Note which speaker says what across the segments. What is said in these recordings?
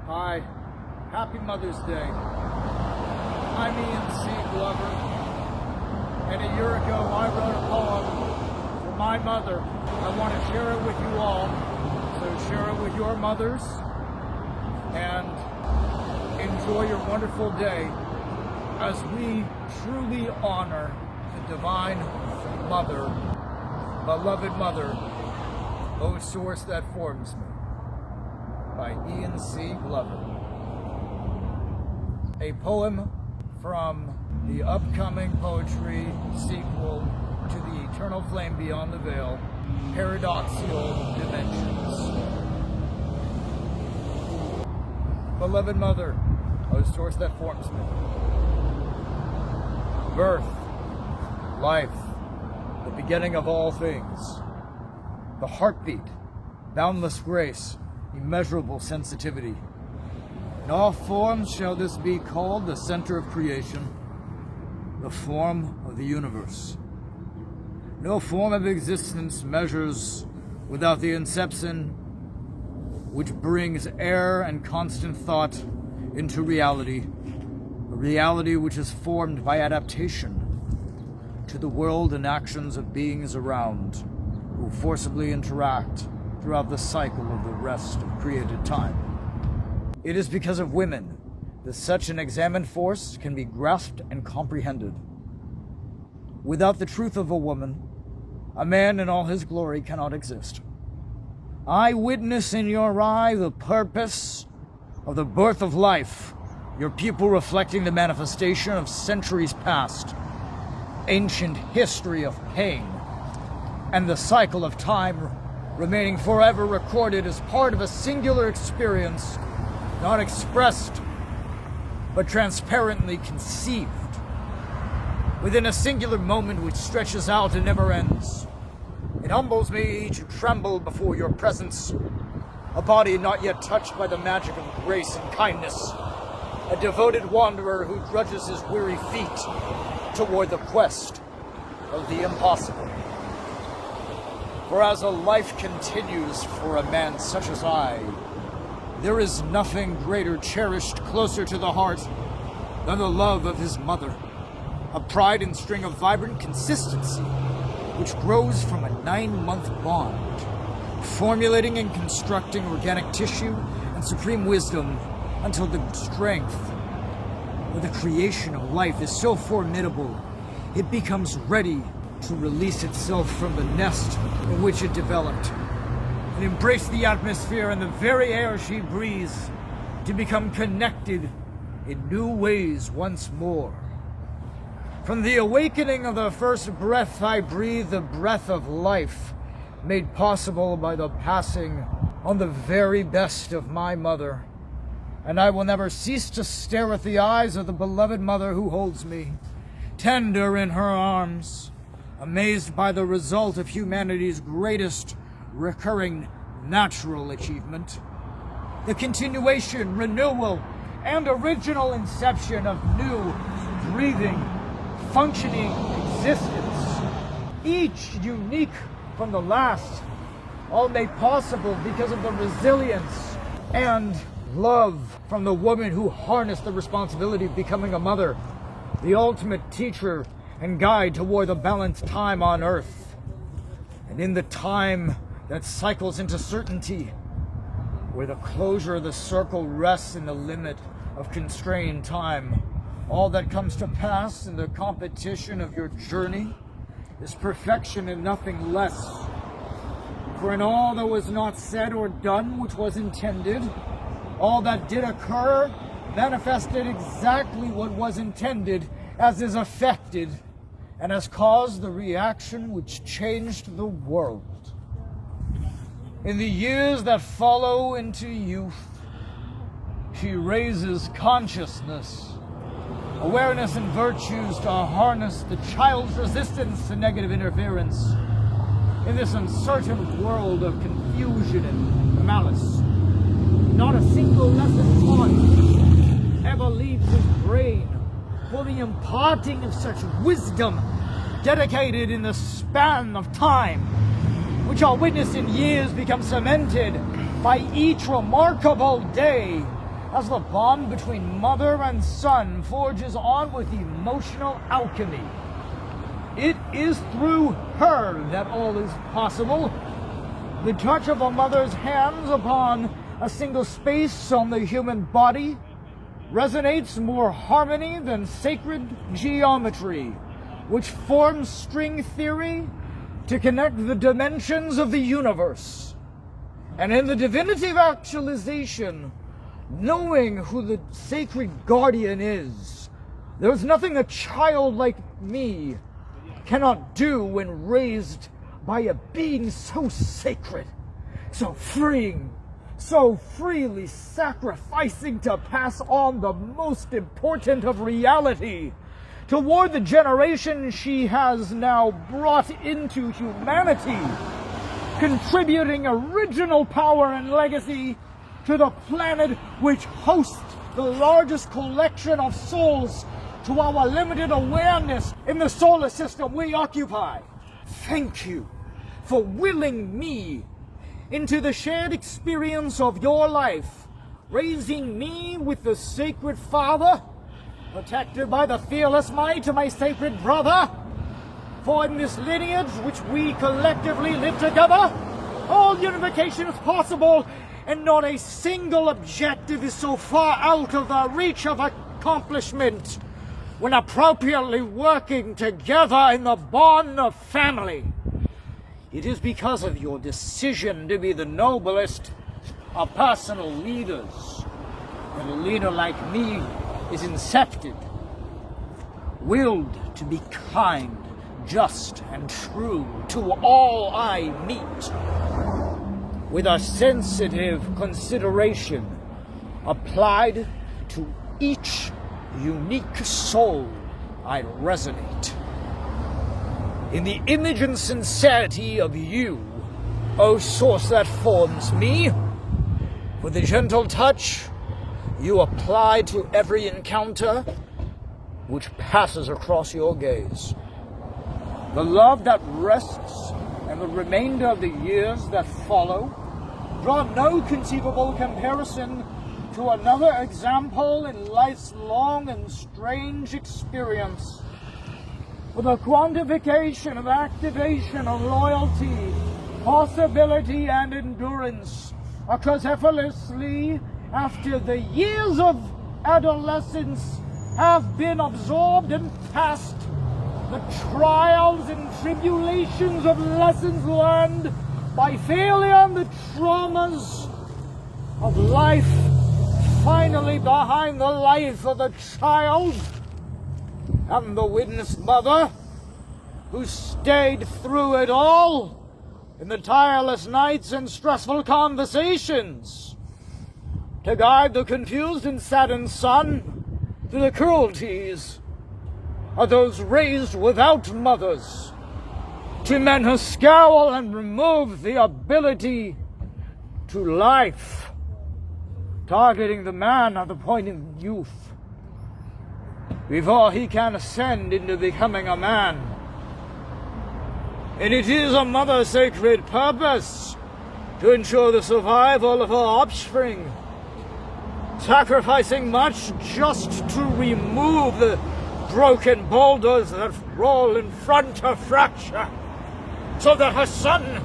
Speaker 1: Hi, happy Mother's Day. I'm Ian C. Glover, and a year ago I wrote a poem for my mother. I want to share it with you all, so share it with your mothers, and enjoy your wonderful day as we truly honor the Divine Mother, beloved Mother, O source that forms me, by Ian C. Glover. A poem from the upcoming poetry sequel to the Eternal Flame Beyond the Veil, Paradoxial Dimensions. Beloved Mother, O source that forms me. Birth, life, the beginning of all things. The heartbeat, boundless grace, immeasurable sensitivity. In all forms shall this be called the center of creation, the form of the universe. No form of existence measures without the inception which brings air and constant thought into reality, a reality which is formed by adaptation to the world and actions of beings around who forcibly interact throughout the cycle of the rest of created time. It is because of women that such an examined force can be grasped and comprehended. Without the truth of a woman, a man in all his glory cannot exist. I witness in your eye the purpose of the birth of life, your pupil reflecting the manifestation of centuries past, ancient history of pain, and the cycle of time remaining forever recorded as part of a singular experience, not expressed, but transparently conceived, within a singular moment which stretches out and never ends. It humbles me to tremble before your presence, a body not yet touched by the magic of grace and kindness, a devoted wanderer who drudges his weary feet toward the quest of the impossible. For as a life continues for a man such as I, there is nothing greater cherished closer to the heart than the love of his mother, a pride and string of vibrant consistency which grows from a 9-month bond, formulating and constructing organic tissue and supreme wisdom until the strength of the creation of life is so formidable it becomes ready to release itself from the nest in which it developed and embrace the atmosphere and the very air she breathes to become connected in new ways once more. From the awakening of the first breath, I breathe the breath of life, made possible by the passing on the very best of my mother. And I will never cease to stare at the eyes of the beloved mother who holds me, tender in her arms, amazed by the result of humanity's greatest recurring natural achievement, the continuation, renewal, and original inception of new, breathing, functioning existence, each unique from the last, all made possible because of the resilience and love from the woman who harnessed the responsibility of becoming a mother, the ultimate teacher and guide toward the balanced time on earth. And in the time that cycles into certainty, where the closure of the circle rests in the limit of constrained time, all that comes to pass in the competition of your journey is perfection and nothing less. For in all that was not said or done which was intended, all that did occur manifested exactly what was intended, as is affected, and has caused the reaction which changed the world. In the years that follow into youth, she raises consciousness, awareness, and virtues to harness the child's resistance to negative interference in this uncertain world of confusion and malice. Not a single lesson taught ever leaves his brain for the imparting of such wisdom dedicated in the span of time, which our witness in years become cemented by each remarkable day as the bond between mother and son forges on with emotional alchemy. It is through her that all is possible. The touch of a mother's hands upon a single space on the human body resonates more harmony than sacred geometry, which forms string theory to connect the dimensions of the universe. And in the divinity of actualization, knowing who the sacred guardian is, there is nothing a child like me cannot do when raised by a being so sacred, so freeing, so freely sacrificing to pass on the most important of reality toward the generation she has now brought into humanity, contributing original power and legacy to the planet which hosts the largest collection of souls to our limited awareness in the solar system we occupy. Thank you for willing me into the shared experience of your life, raising me with the sacred father, protected by the fearless might of my sacred brother. For in this lineage which we collectively live together, all unification is possible, and not a single objective is so far out of the reach of accomplishment when appropriately working together in the bond of family. It is because of your decision to be the noblest of personal leaders that a leader like me is incepted, willed to be kind, just, and true to all I meet, with a sensitive consideration applied to each unique soul I resonate. In the image and sincerity of you, O source that forms me, with a gentle touch you apply to every encounter which passes across your gaze. The love that rests and the remainder of the years that follow draw no conceivable comparison to another example in life's long and strange experience. With a quantification of activation of loyalty, possibility, and endurance occurs effortlessly after the years of adolescence have been absorbed and passed. The trials and tribulations of lessons learned by failure and the traumas of life finally behind the life of the child and the witness mother who stayed through it all in the tireless nights and stressful conversations to guide the confused and saddened son through the cruelties of those raised without mothers, to men who scowl and remove the ability to life, targeting the man at the point of youth before he can ascend into becoming a man. And it is a mother's sacred purpose to ensure the survival of her offspring, sacrificing much just to remove the broken boulders that roll in front of fracture, so that her son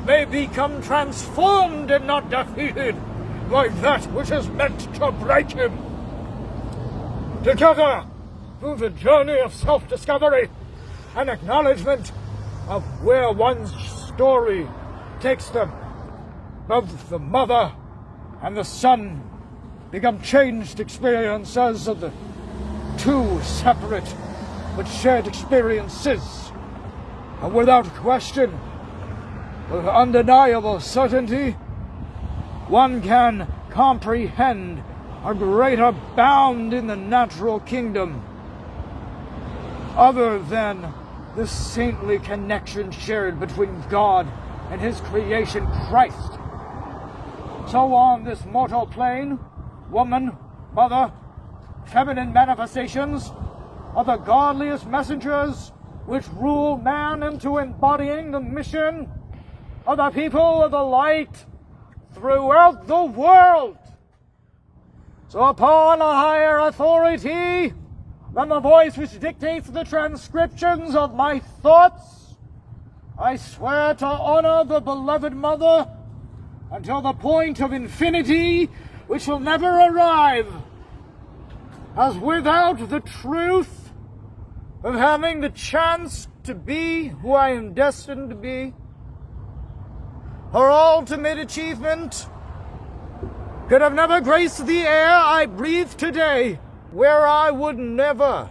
Speaker 1: may become transformed and not defeated by that which is meant to break him. Together, through the journey of self-discovery and acknowledgement of where one's story takes them, both the mother and the son become changed experiences of the two separate but shared experiences. And without question, with undeniable certainty, one can comprehend a greater bound in the natural kingdom other than the saintly connection shared between God and his creation, Christ. So on this mortal plane, woman, mother, feminine manifestations are the godliest messengers which rule man into embodying the mission of the people of the light throughout the world. So upon a higher authority than the voice which dictates the transcriptions of my thoughts, I swear to honor the beloved mother until the point of infinity which will never arrive, as without the truth of having the chance to be who I am destined to be, her ultimate achievement could have never graced the air I breathe today, where I would never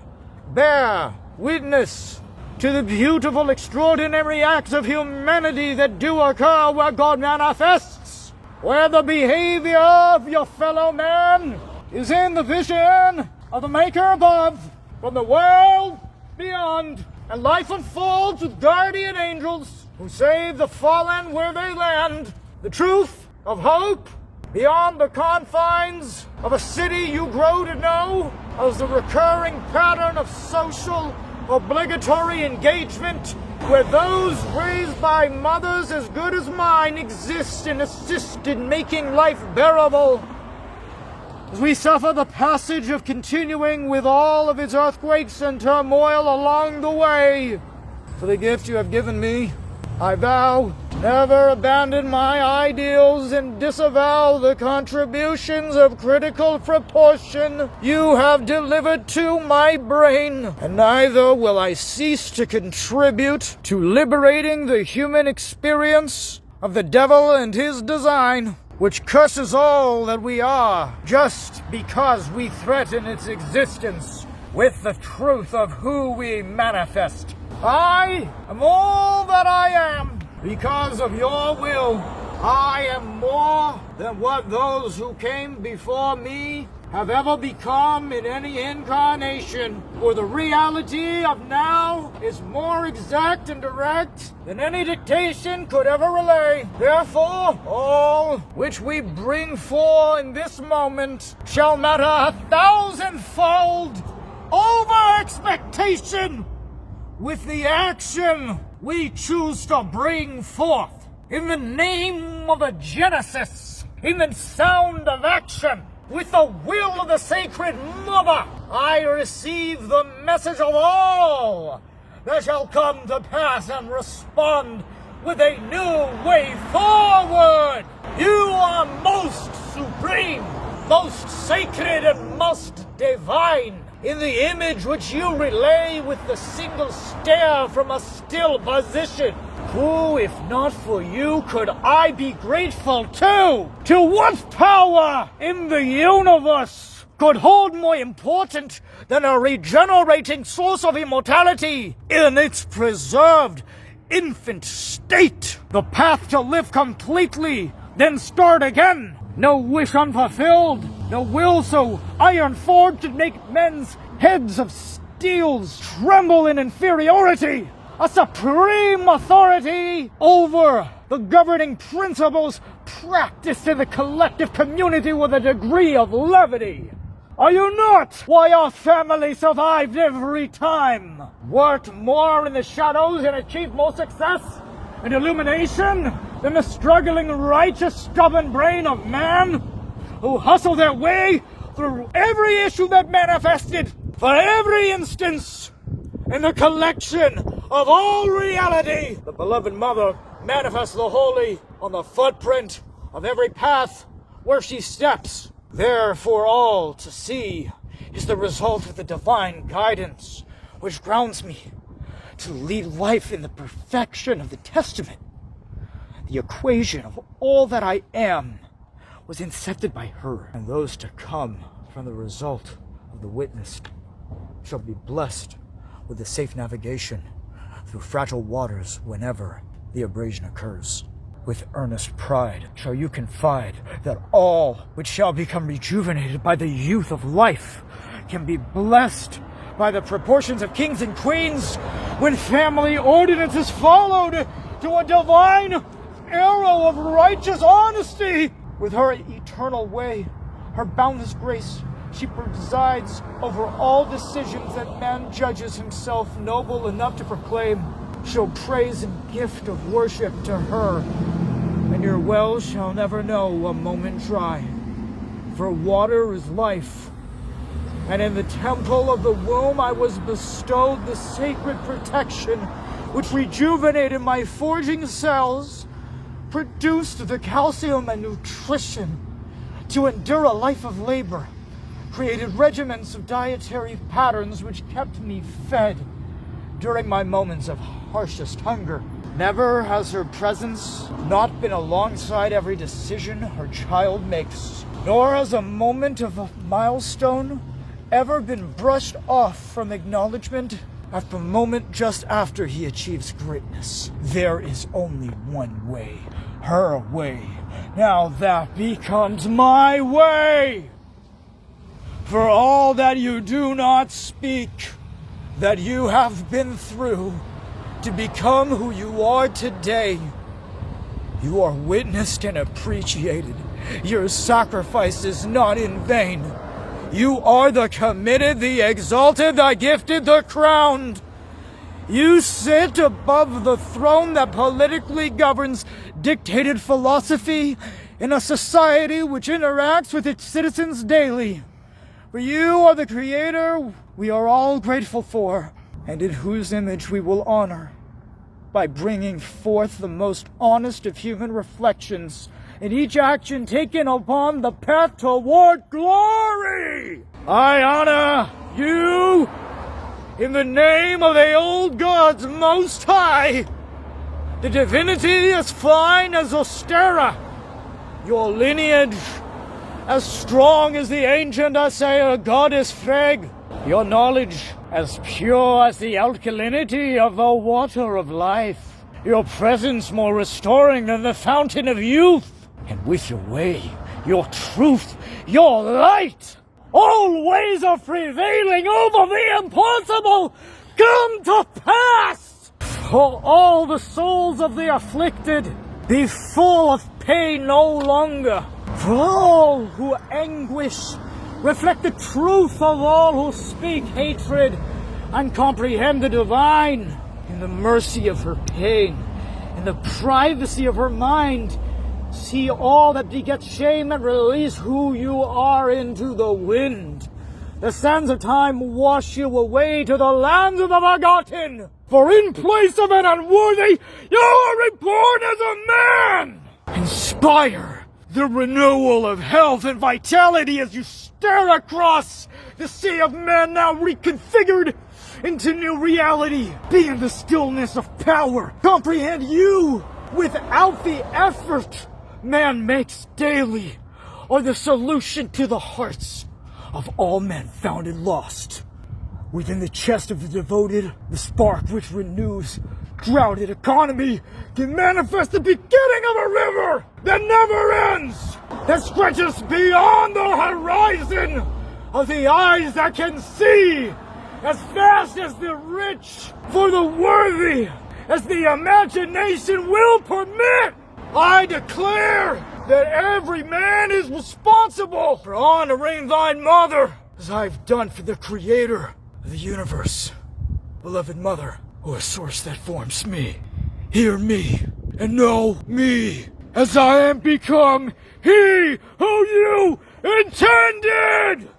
Speaker 1: bear witness to the beautiful, extraordinary acts of humanity that do occur where God manifests, where the behavior of your fellow man is in the vision of the Maker above, from the world beyond, and life unfolds with guardian angels who save the fallen where they land. The truth of hope beyond the confines of a city you grow to know as the recurring pattern of social obligatory engagement, where those raised by mothers as good as mine exist and assist in making life bearable, as we suffer the passage of continuing with all of its earthquakes and turmoil along the way. For the gift you have given me, I vow never abandon my ideals and disavow the contributions of critical proportion you have delivered to my brain, and neither will I cease to contribute to liberating the human experience of the devil and his design, which curses all that we are just because we threaten its existence with the truth of who we manifest. I am all that I am because of your will. I am more than what those who came before me have ever become in any incarnation, for the reality of now is more exact and direct than any dictation could ever relay. Therefore, all which we bring forth in this moment shall matter 1,000-fold over expectation with the action we choose to bring forth. In the name of the Genesis, in the sound of action, with the will of the Sacred Mother, I receive the message of all that shall come to pass and respond with a new way forward. You are most supreme, most sacred, and most divine. In the image which you relay with the single stare from a still position, who, if not for you, could I be grateful to? To what power in the universe could hold more important than a regenerating source of immortality in its preserved infant state? The path to live completely, then start again. No wish unfulfilled, no will so iron-forged to make men's heads of steels tremble in inferiority. A supreme authority over the governing principles practiced in the collective community with a degree of levity. Are you not why our family survived every time? Worked more in the shadows and achieved more success and illumination than the struggling, righteous, stubborn brain of man who hustled their way through every issue that manifested for every instance in the collection of all reality. The beloved mother manifests the holy on the footprint of every path where she steps. There for all to see is the result of the divine guidance which grounds me to lead life in the perfection of the Testament. The equation of all that I am was incepted by her, and those to come from the result of the witnessed shall be blessed with the safe navigation through fragile waters whenever the abrasion occurs. With earnest pride shall you confide that all which shall become rejuvenated by the youth of life can be blessed by the proportions of kings and queens when family ordinance is followed to a divine arrow of righteous honesty. With her eternal way, her boundless grace, she presides over all decisions that man judges himself noble enough to proclaim. Show praise and gift of worship to her, and your wells shall never know a moment dry. For water is life, and in the temple of the womb I was bestowed the sacred protection which rejuvenated my forging cells, produced the calcium and nutrition to endure a life of labor, created regiments of dietary patterns which kept me fed during my moments of harshest hunger. Never has her presence not been alongside every decision her child makes, nor has a moment of a milestone ever been brushed off from acknowledgement at the moment just after he achieves greatness. There is only one way, her way. Now that becomes my way. For all that you do not speak, that you have been through to become who you are today, you are witnessed and appreciated. Your sacrifice is not in vain. You are the committed, the exalted, the gifted, the crowned. You sit above the throne that politically governs dictated philosophy in a society which interacts with its citizens daily. For you are the creator we are all grateful for, and in whose image we will honor by bringing forth the most honest of human reflections in each action taken upon the path toward glory. I honor you in the name of the old gods most high, the divinity as fine as Ostera, your lineage as strong as the ancient Asair goddess Freg, your knowledge as pure as the alkalinity of the water of life, your presence more restoring than the fountain of youth, and with your way, your truth, your light, all ways of prevailing over the impossible come to pass. For all the souls of the afflicted be full of pain no longer. For all who anguish reflect the truth of all who speak hatred and comprehend the divine. In the mercy of her pain, in the privacy of her mind, see all that begets shame and release who you are into the wind. The sands of time wash you away to the lands of the forgotten. For in place of an unworthy, you are reborn as a man. Inspire the renewal of health and vitality as you stare across the sea of man now reconfigured into new reality. Be in the stillness of power. Comprehend you without the effort man makes daily, or the solution to the hearts of all men found and lost. Within the chest of the devoted, the spark which renews droughted economy can manifest the beginning of a river that never ends, that stretches beyond the horizon of the eyes that can see, as fast as the rich, for the worthy, as the imagination will permit. I declare that every man is responsible for honoring thy mother, as I've done for the creator of the universe. Beloved mother, O source that forms me, hear me and know me as I am become he who you intended!